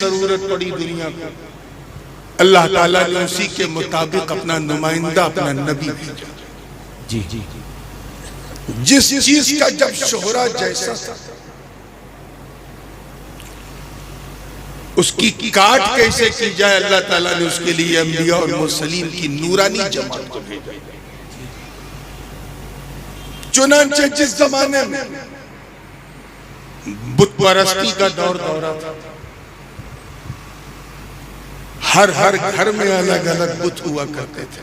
जरूरत पड़ी दुनिया को, अल्लाह ताला ने उसी के मुताबिक अपना नुमाइंदा, अपना नबी भेजा। जी जी जिस चीज का जब शोहरा जैसा था, उसकी काट कैसे की जाए, अल्लाह ताला ने उसके लिए अंबिया और मुरसलीन की नूरानी जमात को भेजा। चुनांचे जिस जमाने में बुत परस्ती का दौर दौरा था, हर घर में अलग अलग बुत हुआ करते थे।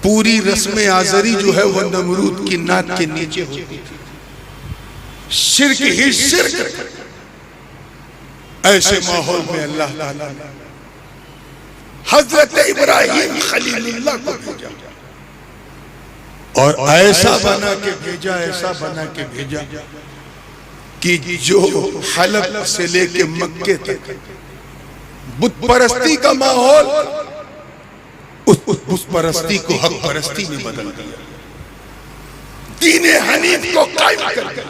पूरी रस्म आजरी जो है वह नमरूद की नाक के नीचे होती थी। शिर्क ही शिर्क। ऐसे माहौल में अल्लाह ताला ने हजरत इब्राहिम खलीलुल्लाह को भेजा और ऐसा बना के भेजा, ऐसा बना के भेजा कि जो हलब से लेके मक्के तक बुत परस्ती का माहौल उस परस्ती को हक परस्ती में बदल दिया। दीन हनीफ को कायम कर दिया,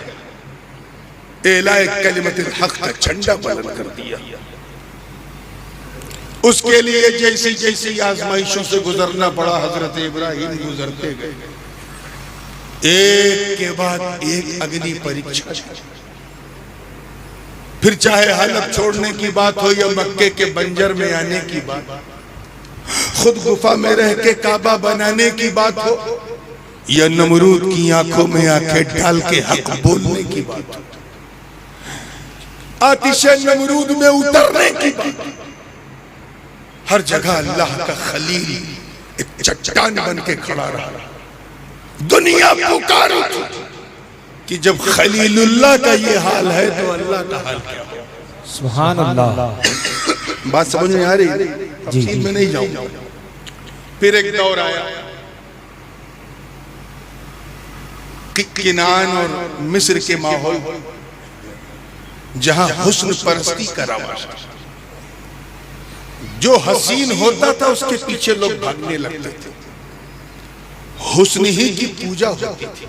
एलाए कलिमतुल हक का झंडा बुलंद कर दिया। उसके लिए जैसी जैसी आजमाइशों से गुजरना पड़ा, हजरत इब्राहिम गुजरते गए, एक के बाद एक अग्नि परीक्षा। फिर चाहे हलफ छोड़ने की बात हो या मक्के के बंजर में आने की बात, खुद गुफा में रह के काबा बनाने की बात हो या नमरूद की आंखों में आंखें डाल के हक बोलने की बात हो, आतिशे नमरूद में उतरने की बात, हर जगह अल्लाह का खलील एक चट्टान बन के खड़ा रहा। दुनिया पुकारी थी कि जब खलीलुल्लाह का ये हाल है तो अल्लाह का हाल क्या हो। सुभान अल्लाह। बात समझ में आ रही? तफसील में नहीं जाऊंगा। फिर एक दौर आया कि किनान और मिस्र के माहौल जहां हुस्न परस्ती का रवाज था। जो हसीन होता था उसके पीछे लोग भागने लगते थे। हुस्न ही की पूजा होती थी।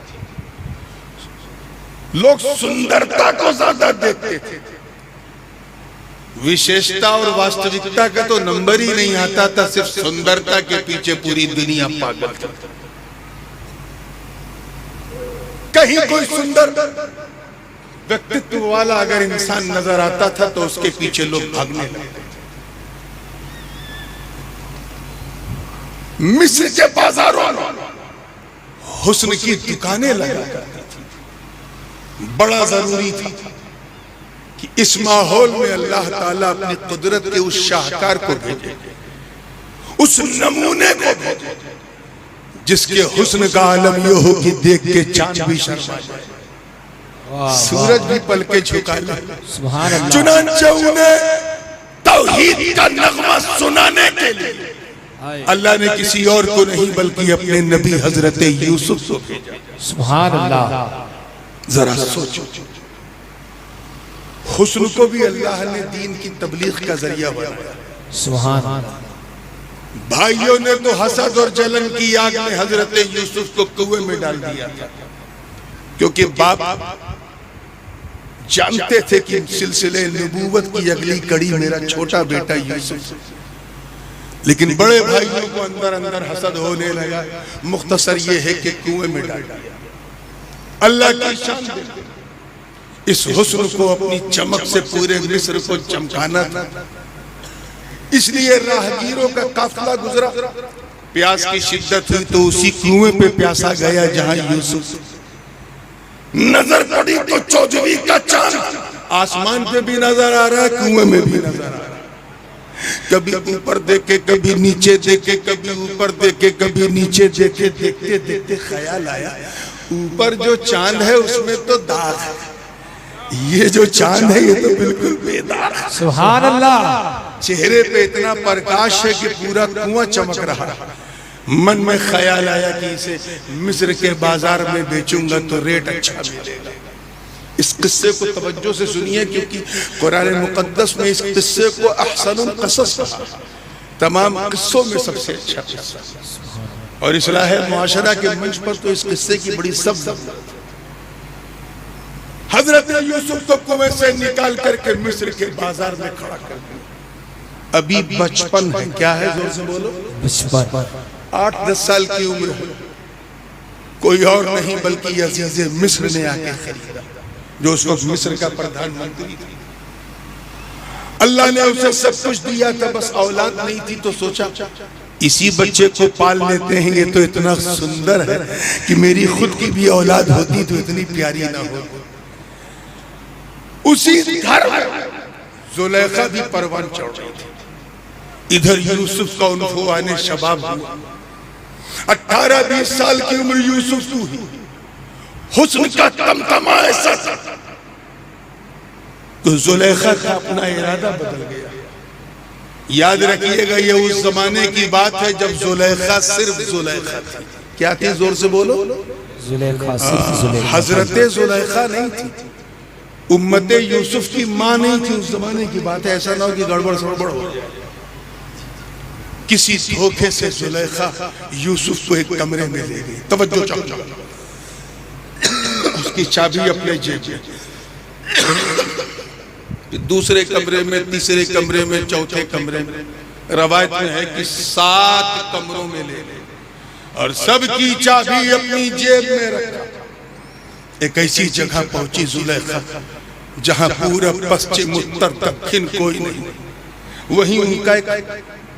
लोग सुंदरता को ज्यादा देखते थे। विशेषता और वास्तविकता का तो नंबर ही नहीं आता था। सिर्फ सुंदरता के पीछे पूरी दुनिया पागल थी। कहीं कोई सुंदर व्यक्तित्व वाला अगर इंसान नजर आता था तो उसके पीछे लोग भागने लगते थे। मिस्र के बाजारों में हुस्न की दुकानें लगा करती थी। बड़ा जरूरी था कि इस माहौल में अल्लाह ताला अपनी कुदरत के उस शाहकार को भेजे, उस नमूने को भेजे जिसके हुस्न का आलम यह हो कि देख के चांद भी शर्मा जाए, सूरज भी पलके झुका ले। चुनांचे उन्हें तौहीद का नगमा सुनाने के लिए अल्लाह ने किसी और को नहीं बल्कि अपने नबी हजरत यूसुफ को भेजा। सुभान अल्लाह। जरा सोचो, हुस्न को भी अल्लाह ने दीन की तबलीग का जरिया बनाया। सुभान। भाइयों ने तो हसद और जलन की आग में हजरत यूसुफ को कुएं में डाल दिया था, क्योंकि बाप जानते थे कि सिलसिले नबूवत की अगली कड़ी मेरा छोटा बेटा यूसुफ। लेकिन बड़े भाइयों को अंदर अंदर हसद होने लगा। मुख्तसर ये है कि कुएं में डाल दिया। अल्लाह की शान इस हुस्न को अपनी चमक से पूरे मिस्र को चमकाना था। इसलिए राहगीरों का काफिला गुजरा, प्यास की शिद्दत हुई तो उसी कुएं पे प्यासा गया जहां यूसुफ। नजर पड़ी तो चौदहवीं का चांद आसमान पे भी नजर आ रहा है, कुएं में भी नजर आ रहा है। कभी ऊपर देखे, कभी नीचे देखे, कभी ऊपर देखे, कभी नीचे देखे। देखते देखते ख्याल आया ऊपर जो चांद है उसमें तो दाग है, ये जो चांद है ये तो बिल्कुल बेदाग है। सुभान अल्लाह। चेहरे पे इतना प्रकाश है कि पूरा कुआं चमक रहा है। मन में ख्याल आया कि इसे मिस्र के बाजार में बेचूंगा तो रेट अच्छा मिलेगा। इस किस्से को तवज्जो से सुनिए, क्योंकि कुरान मुकद्दस में इस किस्से को अहसनुल क़सस कहा, तमाम किस्सों में सबसे अच्छा किस्सा। और इस्लाह मुआशरा के मंच पर तो इस किस्से की बड़ी सख्त हजरत यूसुफ को कुएं से निकाल करके मिस्र के बाजार में खड़ा कर दिया। अभी बचपन है, क्या है जोर से बोलो, बचपन। 8-10 साल की उम्र है। कोई और नहीं बल्कि अजीज मिस्र ने आके खरीदा, जो उस वक्त मिस्र का प्रधानमंत्री था। अल्लाह ने उसे सब कुछ दिया था, बस औलाद नहीं थी, तो सोचा इसी बच्चे को पाल लेते हैं, ये तो इतना सुंदर है कि मेरी खुद की भी औलाद होती तो इतनी प्यारी ना हो। उसी घर जुलेखा भी परवान चढ़ रही थी। इधर यूसुफ का उन्फुआने शबाब हुआ। 18-20 साल की उम्र यूसुफ की हुई। हुस्न का तमतमा ऐसा तो जुलेखा का अपना इरादा बदल गया। याद रखिएगा, ये उस जमाने की बात है जब जुलेखा सिर्फ जुलेखा थी। क्या थी, जोर से बोलो, जुलेखा, सिर्फ जुलेखा। हजरत जुलेखा नहीं थी, उम्मते यूसुफ की मां नहीं थी। उस जमाने की बात है, ऐसा ना हो कि गड़बड़ सड़बड़ हो जाए। किसी धोखे से जुलेखा यूसुफ को एक कमरे में ले गई। तवज्जो चाहो, उसकी चाबी अपने जेब में, दूसरे कमरे में, तीसरे कमरे में, चौथे कमरे में। रवायत में है कि 7 कमरों में ले गए और सबकी चाबी अपनी जेब में रखा। एक ऐसी जगह पहुंची जुलेखा जहां पूरा पश्चिम उत्तर दक्षिण कोई नहीं। वहीं उनका एक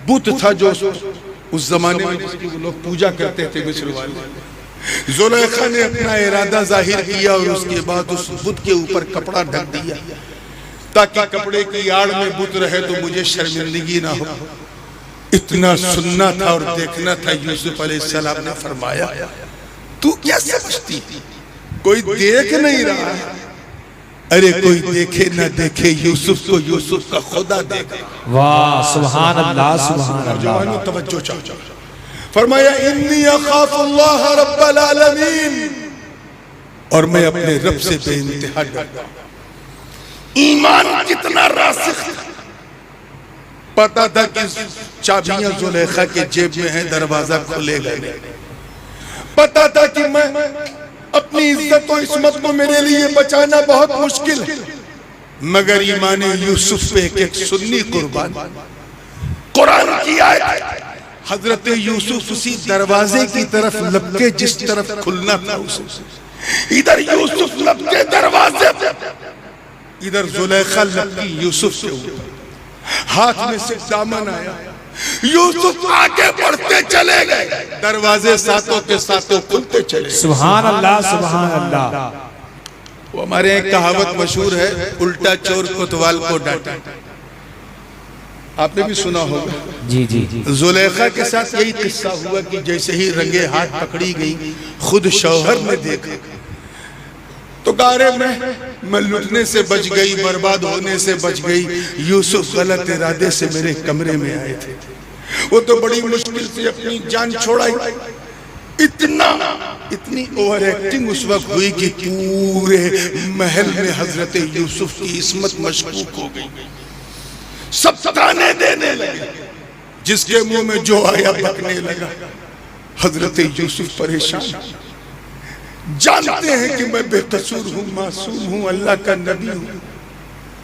बुत था जो उस जमाने में जिसकी वो लोग पूजा करते थे, मिस्र वाले। जुलेखा ने अपना इरादा जाहिर किया और उसके बाद उस बुत के ऊपर कपड़ा ढक दिया ताकि कपड़े की आड़ में बुत रहे तो मुझे शर्मिंदगी ना हो। इतना सुनना था और देखना था। यूसुफ अलैहिस्सलाम ने फरमाया, तू क्या समझती, कोई देख नहीं रहा है। अरे कोई देखे ना देखे, यूसुफ को यूसुफ का खुदा देख। वाह, सुभान अल्लाह, सुभान अल्लाह। जवानों तवज्जो चाहो। फरमाया, इन्नी अखाफुल्लाह रब्बल आलमीन, और मैं अपने रब से बेइंतहा डरता हूं। ईमान कितना रासिख था। पता था कि चाबियां जुलेखा के जेब में हैं, दरवाजा खुलेगा नहीं। पता था कि मैं अपनी इज्जत और इस्मत को मेरे लिए बचाना बहुत मुश्किल है, मगर ईमान यूसुफ पे एक सुन्नी कुर्बान। कुरान की आयत, हजरत यूसुफ उसी दरवाजे की तरफ लपके जिस तरफ खुलना था उसे। इधर यूसुफ लपके दरवाजे, इधर जुलेखा लपकी यूसुफ के ऊपर। हाथ में से दामन आया, यूसुफ आगे बढ़ते चले गए, दरवाजे सातों के सातों खुलते चले। सुभान अल्लाह, सुभान अल्लाह। वो हमारे यहाँ कहावत मशहूर है, उल्टा चोर कोतवाल को डांटा। आपने भी सुना होगा। जी जी जी। जुलेखा के साथ यही किस्सा हुआ कि जैसे ही रंगे हाथ पकड़ी गई, खुद शौहर ने देखा तो गारे मैं लुटने से बच गई, बर्बाद होने से बच गई। यूसुफ गलत इरादे से मेरे कमरे में आए थे, वो तो बड़ी मुश्किल से अपनी जान छोड़ाई। इतनी ओवर एक्टिंग उस वक्त हुई कि पूरे महल में हजरत यूसुफ की इस्मत मशकूक हो गई। सब ताने देने लगे, जिसके मुंह में जो आया बकने लगा। हजरत यूसुफ परेशान, जानते हैं कि मैं बेकसूर हूँ, मासूम हूँ, अल्लाह का नबी हूँ।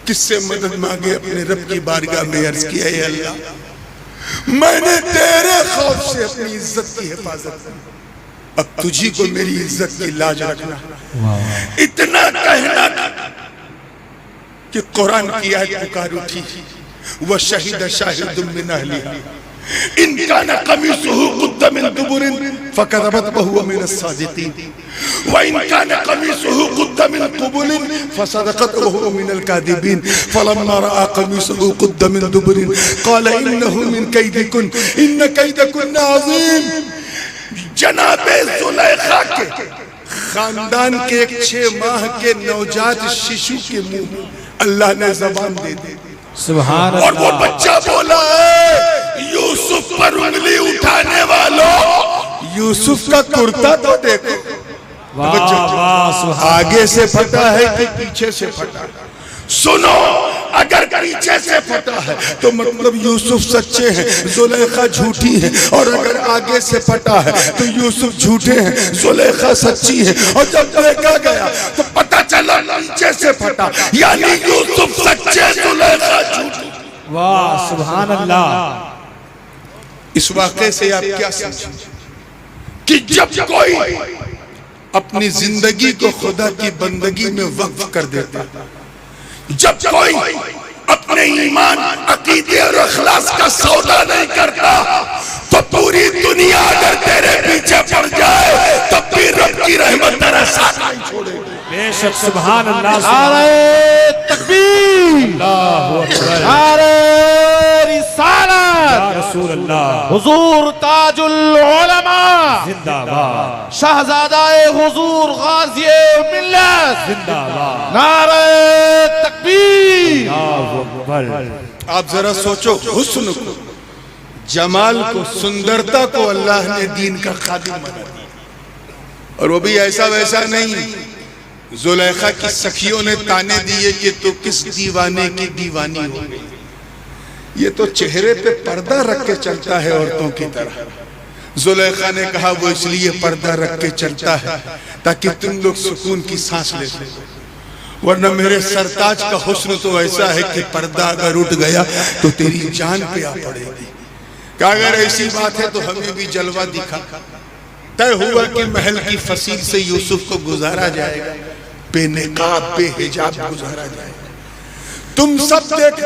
किससे मदद मांगे, अपने रब की बारगाह में अर्ज किया, है अल्लाह, मैंने तेरे खौफ से अपनी इज्जत की हिफाजत की, अब तुझी को मेरी इज्जत की लाज रखना। इतना कहना कि कुरान की आयत पुकार उठी, वह शहीद शाहिद मिन अहलिहा इन कान कमीसुहु कुद्द मिन दुबुरिन फकदबत वहुव मिन अस्सादिकीन व इन कान कमीसुहु कुद्द मिन कुबुलिन फसदकत वहुव मिन अलकादिबीन फलम्मा रआ कमीसुहु कुद्द मिन दुबुरिन क़ाल इन्नहु मिन कैदिकुन इन कैदकुन अज़ीम। जनाबे जुलेखा के खानदान के एक 6 माह के नवजात शिशु के मुंह में अल्लाह ने जबान दे दी। सुभान और वो बच्चा बोला, यूसुफ पर उंगली उठाने वालों, यूसुफ का कुर्ता तो देखो। वाह वाह, आगे से फटा है कि पीछे से फटा? सुनो, अगर पीछे से फटा है तो मतलब यूसुफ सच्चे हैं, जुलेखा झूठी है, और अगर आगे से फटा है तो यूसुफ झूठे हैं, जुलेखा सच्ची है। और जब देखा गया तो पता चला नीचे से फटा, यानी यूसुफ सच्चे, जुलेखा झूठी। वाह सुभान अल्लाह। इस वाक़े से आप क्या समझें कि जब कोई अपनी जिंदगी को खुदा की बंदगी में वक्फ कर देता, जब कोई अपने ईमान, अकीदे और इखलास का सौदा नहीं करता, तो पूरी दुनिया अगर तेरे पीछे पड़ जाए तब भी रब की रहमत तेरा साथ नहीं छोड़ेगी। बेशक सुभान अल्लाह। नारे तकबीर, अल्लाहु अकबर, नारे रिसालत, या रसूल अल्लाह, हुजूर ताजुल उलमा, जिंदाबाद, शहजादाए हुजूर गाज़िए मिल्लत, जिंदाबाद, नारे तकबीर। अल्लाहु अकबर। आप जरा सोचो, हुस्न को, जमाल को, सुंदरता को अल्लाह ने दीन का खादिम बना दिया, और वो भी ऐसा वैसा नहीं। जुलेखा की सखियों ने ताने दिए कि तू किस दीवाने की दीवानी हो गई, ये तो चेहरे पे पर्दा रख के चलता है औरतों की तरह। जुलेखा ने कहा वो इसलिए पर्दा रख के चलता है ताकि तुम लोग सुकून की सांस ले सको, वरना मेरे सरताज का हुस्न तो ऐसा है कि पर्दा अगर उठ गया तो तेरी जान पे आ पड़ेगी। क्या अगर ऐसी बात है तो हमें भी जलवा दिखा। तय हुआ कि महल की फसील से यूसुफ को गुजारा जाएगा, बेनकाब बेहिजाब गुजारा जाएगा। तुम सब देख,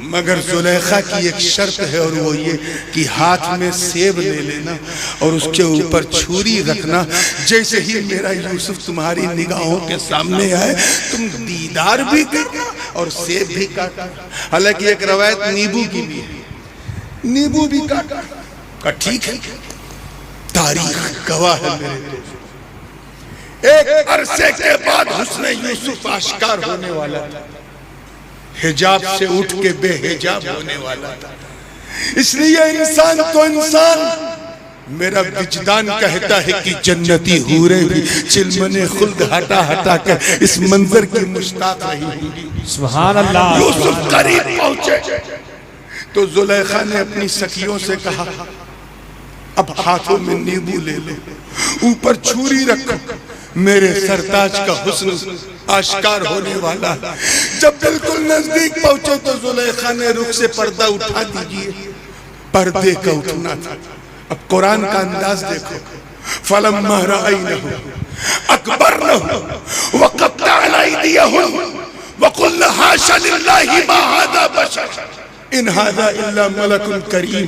मगर जुलेखा की एक शर्त है, और वो ये कि हाथ में सेब ले लेना और उसके ऊपर छुरी रखना। जैसे ही मेरा यूसुफ तुम्हारी निगाहों के सामने आए, तुम दीदार भी करना और सेब भी काटना। हालांकि एक रवायत नींबू की भी है, नींबू भी काटा का ठीक है, तारीख गवाह है मेरे दोस्त। एक अरसे के बाद हुस्न यूसुफ आश्कार होने वाला था, हिजाब से उठ के बेहिजाब होने वाला था। इसलिए इंसान तो इंसान, मेरा विजदान कहता है कि जन्नती हूरें भी चिलमने खुल्द हटा हटा कर इस मंजर की मुश्ताक रही होंगी। सुभान अल्लाह। यूसुफ करीब पहुंचे तो जुलेखा ने अपनी सखियों से कहा, अब हाथों में नींबू ले लो, ऊपर छुरी रखो, मेरे सरताज का हुस्न आश्कार होने वाला। जब बिल्कुल नजदीक पहुंचे तो जुलेखा ने रुख से पर्दा उठा दीजिए, पर्दे का उठना था। अब कुरान का अंदाज देखो, फलम्मा रअयनहु अकबरनहु व क़त्तअना अयदियहुम व क़ुलना हाशा लिल्लाहि मा हाज़ा बशर इन हाज़ा इल्ला मलकुन करीम।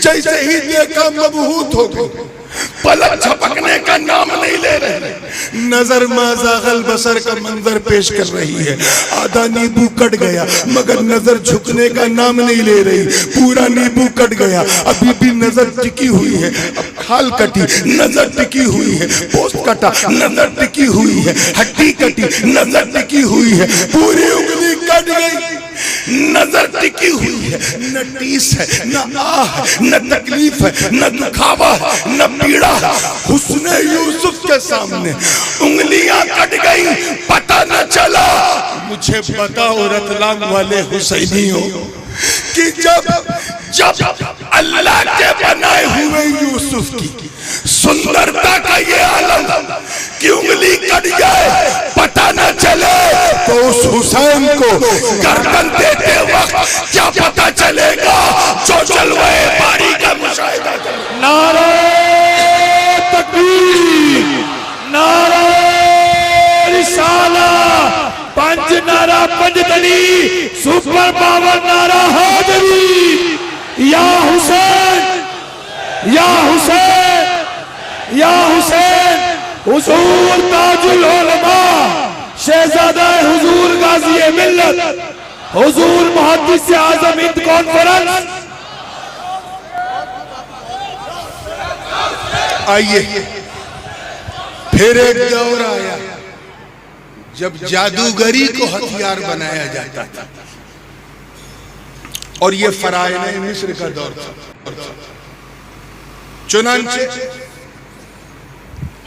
जैसे ही देखा मबहूत हो गई, पलक झपकने का नाम नहीं ले रहे, नजर माज़ागल बसर का मंजर पेश कर रही है। आधा नींबू कट गया मगर नजर झुकने का नाम नहीं ले रही, पूरा नींबू कट गया, अभी भी नजर टिकी हुई है। अब खाल कटी, नजर टिकी हुई है, पोस्ट कटा, नजर टिकी हुई है, हड्डी कटी, नजर टिकी हुई है, पूरी उंगली कट गई, नजर टिकी हुई है। न टीस है, न आह, न तकलीफ है, न दुखावा है, न पीड़ा। हुस्न यूसुफ के सामने उंगलियां कट गई, पता न चला। मुझे बताओ रतलाम वाले हुसैनियों कि जब अल्लाह के बनाए हुए यूसुफ की सुंदरता का ये आलम कि उंगली कट जाए पता न चले, तो उस हुसैन को गर्दन देते वक्त क्या पता चलेगा जो जलवाए बारी का मुशाहिदा कर। नारे तकबीर, नारे रिसाला, पंच नारा पंजतनी, सुपर पावर नारा हाजरी। या हुसैन, या हुसैन, या हुसैन, हुजूर ताजुल उलमा, शहजादा हुजूर गाज़ी मिल्लत, हुजूर मुहद्दिस आज़म हिंद कॉन्फ्रेंस। आइए, फिर एक दौर आया जब जादूगरी को हथियार बनाया जाता था, और ये फराइने मिस्र का दौर था। चुनांचे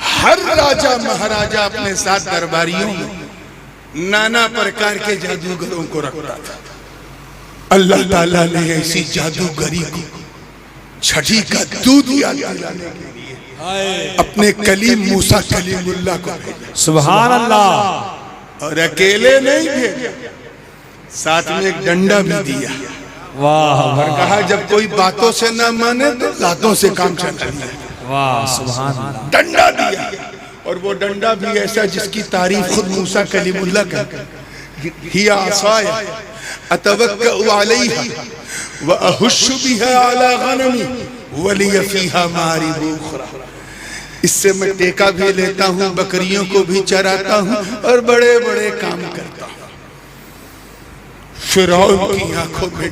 हर राजा महाराजा अपने साथ दरबारियों में नाना प्रकार के जादूगरों को रखता था। अल्लाह ताला ने ऐसी जादूगरी को छठी का दूध याद दिलाने के लिए अपने कलीम मूसा कलीमुल्लाह को भेजा। सुभान अल्लाह। और अकेले नहीं भेजा, साथ में एक डंडा भी दिया। वाह और कहा जब कोई बातों से ना माने तो लातों से काम चलाइए। वाह सुभान अल्लाह। डंडा दिया, और वो डंडा भी ऐसा जिसकी तारीफ खुद मूसा कलीमुल्लाह करते, हिया असाया अतवक्कउ अलैहा व अहुश्शु बिहा अला गनमी व लिय फीहा मारिब उखरा। इससे मैं टेका भी लेता हूँ, बकरियों को भी चराता हूँ और बड़े बड़े काम करता हूँ। फिरौन की आंखों में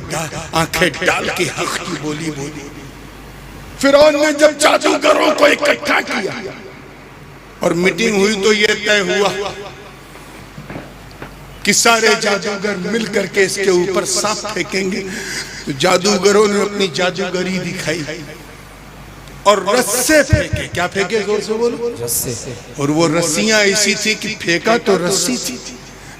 आंखें डाल के हक की बोली बोली। फिरौन ने जब जादूगरों को इकट्ठा किया और मीटिंग हुई तो ये तय हुआ कि सारे जादूगर मिल करके इसके ऊपर सांप फेंकेंगे। तो जादूगरों ने अपनी जादूगरी दिखाई और रस्से फेंके। क्या फेंके, जोर से बोलो। रस्से। और वो रस्सियां ऐसी थी कि फेंका तो रस्सी थी,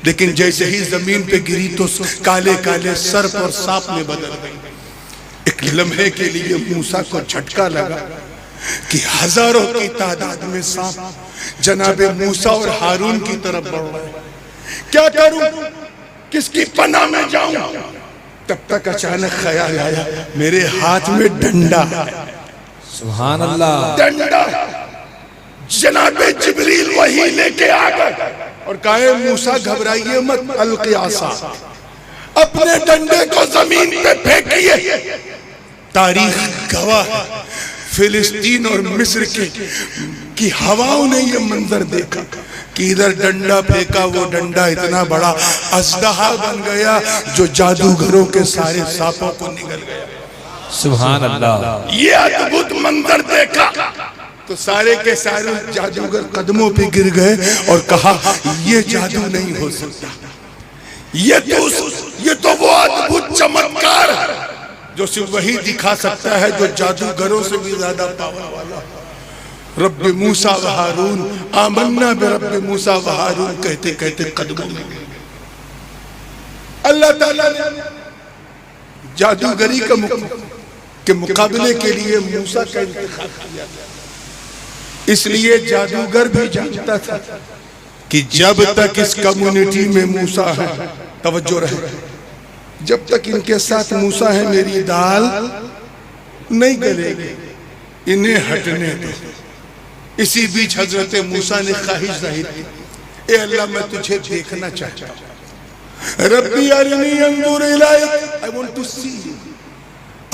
लेकिन जैसे ही जमीन पे गिरी तो काले काले सर्प और सांप में बदल गई। एक लम्हे के लिए मूसा को झटका लगा कि हजारों की तादाद में सांप जनाबे मूसा और हारून की तरफ बढ़ रहे। क्या करूं, किसकी पनाह में जाऊं? तब तक अचानक ख्याल आया मेरे हाथ में डंडा है। सुभान अल्लाह। डंडा। जनाबे जिब्रील वही लेके आ गए और कहे मूसा घबराइए मत, अलक़ी आसा, अपने डंडे को जमीन पे फेंकिए। तारीख गवाह है, फिलिस्तीन और मिस्र की हवाओं ने ये मंजर देखा कि इधर डंडा फेंका, वो डंडा इतना बड़ा अजदहा बन गया जो जादूगरों के सारे सांपों को निगल गया। सुभान अल्लाह। ये अद्भुत मंजर देखा तो सारे के सारे जादूगर कदमों पे गिर गए और कहा ये जादू नहीं हो सकता, ये तो वो अद्भुत चमत्कार है जो सिर्फ वही दिखा सकता है जो जादूगरों से भी ज्यादा पावर वाला। रब्बे मूसा व हारून, आमन्ना बिरब्बे मूसा व हारून कहते कहते कदमों में अल्लाह ताला ने जादूगरी के मुकाबले के लिए मूसा का इंतखाब किया। इसलिए जादूगर भी जानता था कि जब तक इस कम्युनिटी में मूसा है, तवज्जो रहे, जब तक इनके साथ मूसा है मेरी दाल नहीं गलेगी, इन्हें हटने दो। इसी बीच हजरत मूसा ने ख्वाहिश जाहिर की, ए अल्लाह मैं तुझे देखना चाहता हूं। रब्बी अरिनी अंजुर इलैक, I want to see you.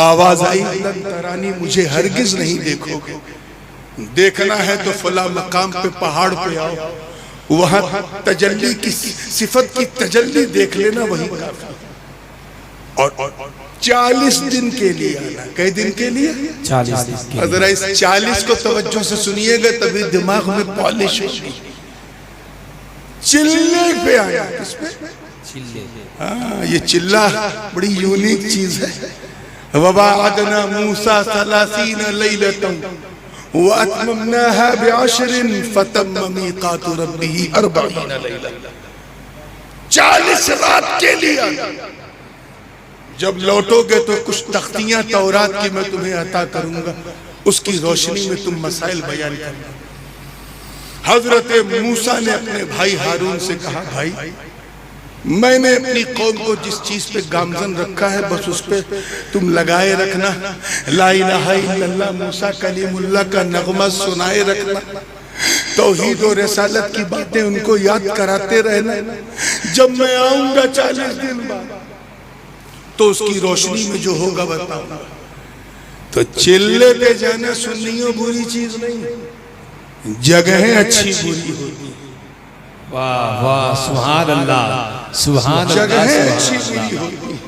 आवाज आई, लन तरानी, मुझे हरगिज नहीं देखोगे, देखना है तो फला मकाम पे पहाड़ पे आओ, वहां तजल्ली की सिफत की तजल्ली देख लेना, वही काफी। और 40 दिन के लिए आना। कई दिन के लिए? 40 दिन। अगर इस 40 को तवज्जो से सुनिएगा तभी दिमाग में पॉलिश होगी। चिल्ले पे आया। किस पे? चिल्ले। हाँ, ये चिल्ला बड़ी यूनिक चीज है। वबाअदना मूसा 30 लैलतन व अतममनाहा बिअशरिन फतम्म मीकातु रब्बिही 40 लैला। 40 रात के लिए। जब लौटोगे तो कुछ तख्तियां तौरात की मैं तुम्हें अता करूंगा, उसकी रोशनी में तुम मसाइल बयान करना। हजरत मूसा ने अपने भाई हारून से कहा, भाई मैंने अपनी कौम को जिस चीज पे गामजन रखा है बस उस पे तुम लगाए रखना। ला इलाहा इल्लल्लाह मूसा कलीमुल्लाह का नगमा सुनाए रखना, तौहीद और रिसालत की बातें उनको याद कराते रहना। जब मैं आऊंगा 40 दिन बाद तो उसकी रोशनी में जो होगा बताऊंगा। तो चिल्ले पे जाना सुन्नियों बुरी चीज नहीं, जगहें अच्छी बुरी होती। वाह वाह, सुभान अल्लाह, सुभान अल्लाह। जगहें अच्छी बुरी होती।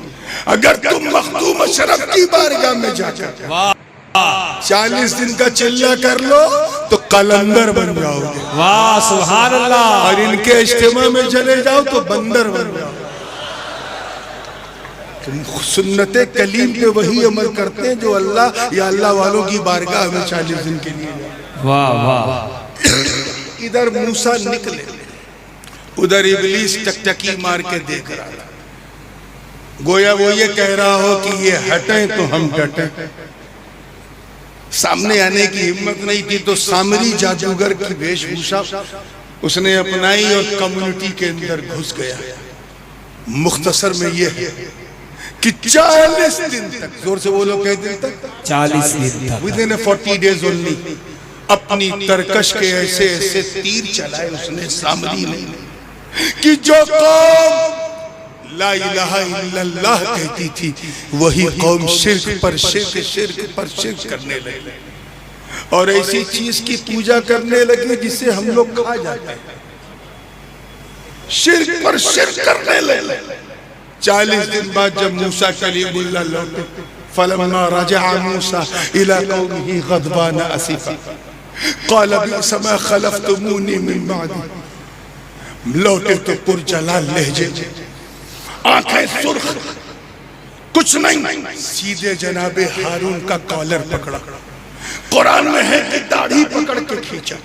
अगर तुम मखदूम अशरफ की बारगाह में जाकर 40 दिन का चिल्ला कर लो तो कलंदर बन जाओगे। वाह सुभान अल्लाह। और इनके इज्तिमा में चले जाओ तो बंदर बन जाओ। तुम सुन्नते कलीम पे वही अमल करते हैं जो अल्लाह या अल्लाह वालों की बारगाह में 40 दिन के लिए। वाह वाह। इधर मूसा निकले, उधर इब्लीस टकटकी मार के देख रहा था, गोया वो ये कह रहा हो कि ये हटें तो हम डटें, सामने आने की हिम्मत नहीं थी, तो सामरी जादूगर की वेशभूषा उसने अपनाई और कम्युनिटी के अंदर घुस गया। मुख्तसर में यह है कि 40 दिन तक, जोर से बोलो, कई दिन तक, 40 दिन तक, विद इन 40 डेज ओनली, अपनी तरकश के ऐसे ऐसे तीर चलाए उसने सामरी ने कि जो कौम ला इलाहा इल्लल्लाह कहती थी वही कौम शिर्क पर शिर्क करने लगी और ऐसी चीज की पूजा करने लगी जिसे हम लोग खा जाते हैं। शिर्क पर शिर्क करने लगे। 40 दिन बाद जब मूसा कलीमुल्लाह लौटे, फलम्मा रजअ मूसा इला कौमिही गज़बान असीफा क़ाल बि'सा मा खलफ़्तुमूनी मिन बअदी। लौटे तो पुरजलाल लहजे, आंखें सुर्ख, कुछ नहीं, सीधे जनाबे हारून का कॉलर पकड़ा। कुरान में है कि दाढ़ी पकड़ के खींचा,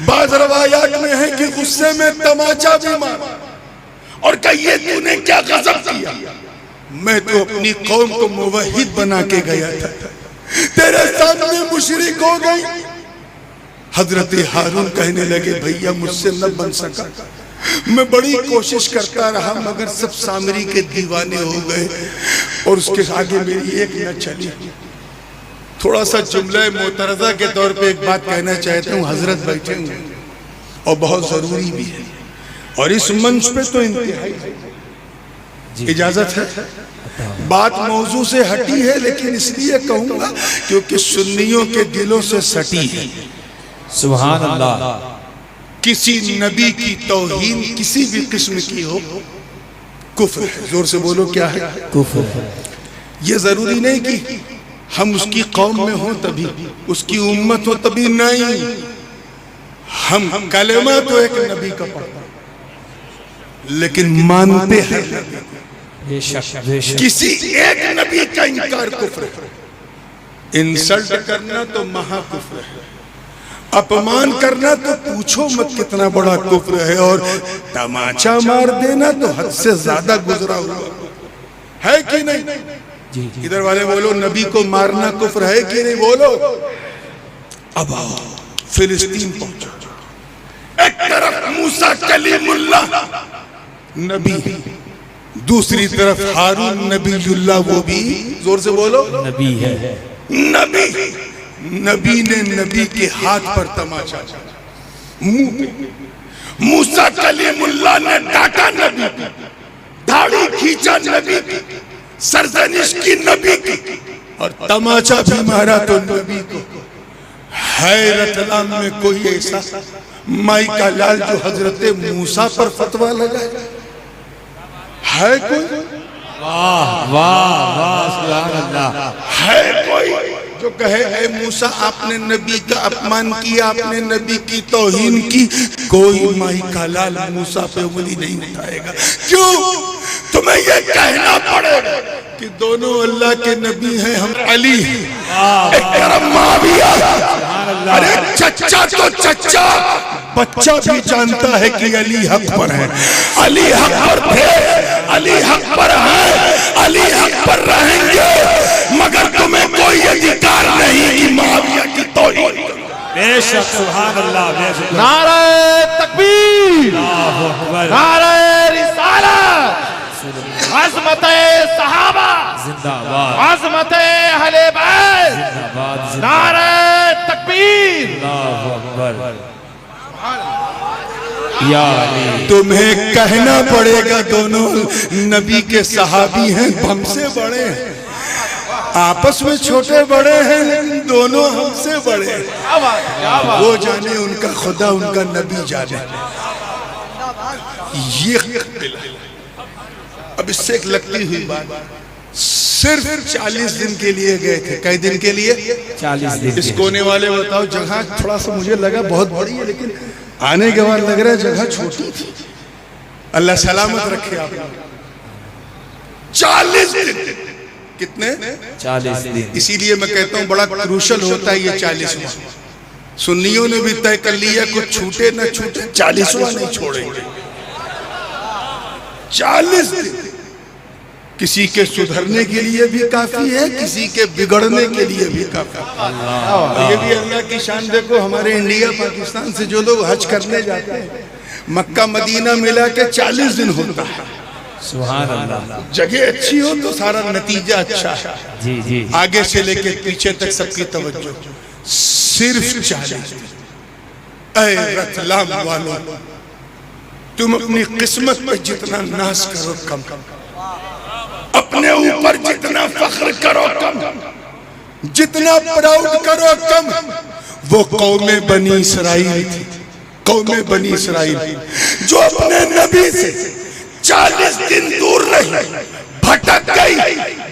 बाज़ रवायात में है कि गुस्से में तमाचा भी मारा और कहिए तूने क्या गजब किया, मैं तो अपनी कौम को मुवहिद बना के गया था, तेरे सामने मुशरिक हो गई। हजरत हारून कहने लगे भैया मुझसे न बन सका, मैं बड़ी कोशिश करता रहा मगर सब सामरी के दीवाने हो गए और उसके आगे मेरी एक न चली। थोड़ा सा जुमला मोतरज़ा के तौर पे एक बात कहना चाहता हूँ, हजरत बैठे हुए और बहुत जरूरी भी है और इस मंच पे तो इंतहाई इजाजत है। बात मौजू से हटी है लेकिन इसलिए कहूंगा क्योंकि सुन्नियों के दिलों से सटी है। सुभान अल्लाह। किसी नबी की तौहीन किसी भी किस्म की हो कुफ्र है। जोर से बोलो क्या है? कुफ्र है। ये जरूरी नहीं कि हम उसकी कौम में हो तभी, उसकी उम्मत हो तभी, नहीं, हम कलेमा तो एक नबी का पढ़ते लेकिन मानते हैं बेशक किसी एक नबी का इनकार कुफ्र है। इंसल्ट करना तो महाकुफ्र है, अपमान करना तो पूछो मत कितना बड़ा कुफ्र है, और तमाचा मार देना तो हद से ज्यादा गुजरा हुआ है कि नहीं? जी जी। इधर वाले बोलो नबी को मारना कुफ्र है कि नहीं? बोलो। अब आओ फिलिस्तीन पहुंचो। एक तरफ मूसा कलीमुल्लाह नबी, दूसरी तरफ हारून नबीयुल्लाह, वो भी जोर से बोलो नबी है। नबी ने नबी के हाथ पर तमाचा मुंह पे। मूसा कलीमुल्लाह ने डांटा नबी की, दाढ़ी खींचा नबी की, सरजनिश की नबी की, और तमाचा भी मारा तो नबी को। हैरतलाम में कोई ऐसा माई का लाल जो हजरत मूसा पर फतवा लगाए है? कोई? वाह वाह वाह, सुभान अल्लाह। है कोई जो कहे ऐ मूसा आपने नबी का अपमान किया, आपने नबी की तौहीन की? कोई माई का लाल मूसा पे उंगली नहीं उठाएगा। क्यों? तुम्हें ये कहना पड़ेगा कि दोनों अल्लाह के नबी हैं, हम अली, एक तरफ माविया। अरे चच्चा तो चच्चा, बच्चा भी जानता है कि अली हक पर है, अली हक पर थे, अली हक पर है, अली हक पर रहेंगे, मगर तुम्हें कोई अधिकार नहीं कि माविया की तौहीन करो। बेशक सुभान अल्लाह। बेशक। नारे तकबीर, नारे रिसालत, अज़मते सहाबा जिंदाबाद, अज़मते अहले बैत, जिंदाबाद, नारे तकबीर। अल्लाहु अकबर। या अली। तुम्हें कहना पड़ेगा दोनों नबी के सहाबी हैं, हमसे बड़े हैं, आपस में छोटे बड़े हैं लेकिन दोनों हमसे बड़े हैं। वो जाने उनका खुदा, उनका नबी जाने। ये अब इससे एक लगती हुई बात, सिर्फ 40 दिन के लिए गए थे। कई दिन के लिए? 40 दिन। इस कोने वाले बताओ, जगह थोड़ा सा मुझे लगा बहुत बड़ी है लेकिन आने के बाद लग रहा है जगह छोटी थी। अल्लाह सलामत रखे आप। 40 दिन। कितने? 40 दिन। इसीलिए मैं कहता हूँ बड़ा क्रूशल होता है ये 40वां। सुन्नियों ने भी तय कर लिया कुछ छूटे न छूटे, 40वां नहीं छोड़ेंगे। 40 दिन किसी के सुधरने के लिए भी काफी है, किसी के बिगड़ने के लिए भी काफी है। ये भी अल्लाह की शान देखो, हमारे इंडिया पाकिस्तान से जो लोग हज करने जाते हैं, मक्का मदीना मिला के 40 दिन होता है। सुभान अल्लाह। जगह अच्छी हो तो सारा नतीजा अच्छा है। जी जी। आगे से लेके पीछे तक सबकी तवज्जो सिर्फ 40। ऐ रतलाम वालों, तुम अपनी किस्मत पे जितना नाज करो कम, अपने ऊपर जितना फख्र करो कम, जितना प्राउड करो कम। वो कौमे बनी इसराइल थी, कौमे बनी इसराइल जो अपने नबी से 40 दिन दूर रही, भटक गई,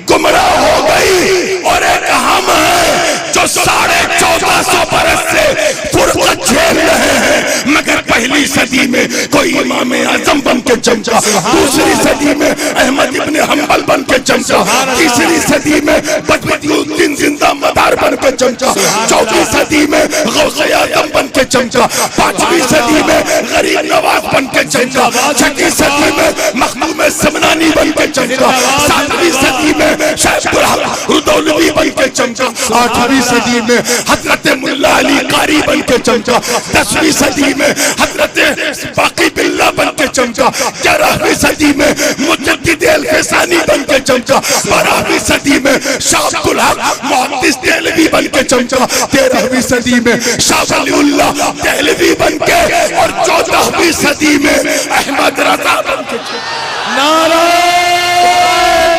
गुमराह हो गई। और एक हम हैं जो 1450 बरस से फुर्कत झेल रहे हैं, मगर पहली सदी में कोई इमाम आजम बन के चमका, दूसरी सदी में अहमद इब्ने हंबल बन के चमका, तीसरी सदी में बदरुद्दीन जिंदा मदार बन के चमका, चौथी सदी में गौसे आजम बन के चमका, पांचवी सदी में गरीब नवाज बन के चमका, छठी सदी में मखदूम समनानी बन के चमका, सातवीं सदी में शायखुल हक रुदौलवी बन के चमका, आठवीं सदी में हजरत मुल्ला अली कारी बन के चमका, 10वीं सदी में हजरत बाकी बिल्ला बन के चमका, 11वीं सदी में मुजद्दिद अल-फसानी बन के चमका, 12वीं सदी में शाह अब्दुल हक मुहद्दिस देहलवी बन के चमका, 13वीं सदी में शाह वलीउल्लाह देहलवी बन के, और 14वीं सदी में अहमद रजा बन के चमका। नारा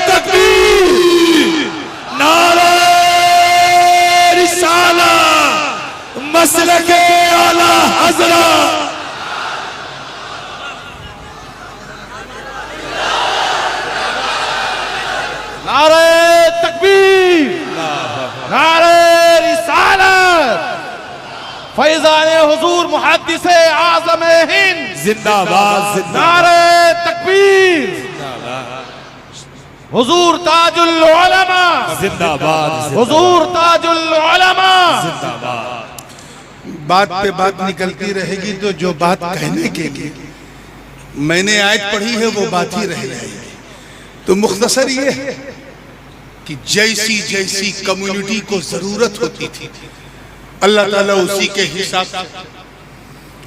तकबीर, नारा रिसाला, मसलके आला हज़रत। नारे तकबीर, नारे रिसालत, फैज़ाने हुजूर मुहद्दिसे आज़म हिंद जिंदाबाद जिंदाबाद। नारे तकबीर, हुजूर ताजुल उलमा जिंदाबाद। हुजूर ताजुल उलमा जिंदाबाद। बात पे बात निकलती रहेगी, तो जो बात कहने के लिए मैंने आयत पढ़ी है वो बात ही रह जाएगी। तो मुख्तसर ये है कि जैसी जैसी कम्युनिटी को जरूरत होती थी, अल्लाह ताला उसी के हिसाब से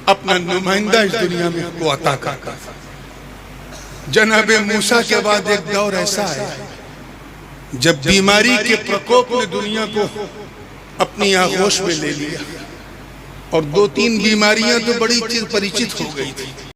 अपना नुमाइंदा इस दुनिया में को अता करता। जनाबे मूसा के बाद एक दौर ऐसा है जब बीमारी के प्रकोप ने दुनिया को अपनी आगोश में ले लिया, और 2-3 बीमारियां तो बड़ी परिचित हो गई थी।